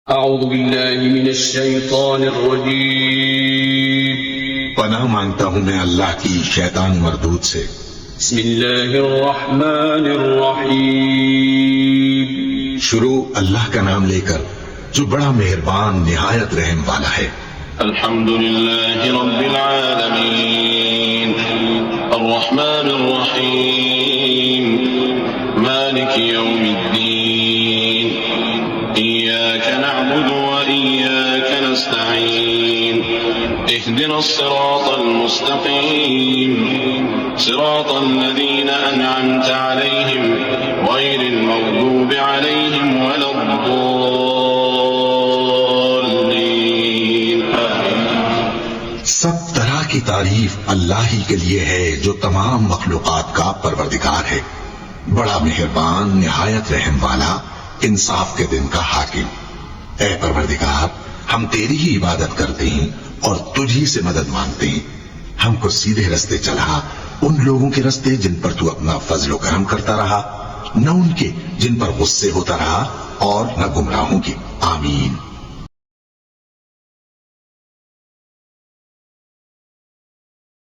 اعوذ باللہ من الشیطان الرجیم پناہ مانگتا ہوں میں اللہ کی شیطان مردود سے۔ بسم اللہ الرحمن الرحیم شروع اللہ کا نام لے کر جو بڑا مہربان نہایت رحم والا ہے۔ الحمد للہ رب العالمین الرحمن الرحیم مالک یوم الدین ایاک نعبد وإیاک نستعین اهدنا الصراط المستقیم صراط الذین انعمت علیہم غیر المغضوب علیہم ولا الضالین۔ سب طرح کی تعریف اللہ ہی کے لیے ہے جو تمام مخلوقات کا پروردگار ہے، بڑا مہربان نہایت رحم والا، انصاف کے دن کا حاکم۔ اے پروردگار، ہم تیری ہی عبادت کرتے ہیں اور تجھی سے مدد مانگتے ہیں۔ ہم کو سیدھے رستے چلا، ان لوگوں کے رستے جن پر تو اپنا فضل و کرم کرتا رہا، نہ ان کے جن پر غصے ہوتا رہا، اور نہ گمراہوں کی۔ آمین۔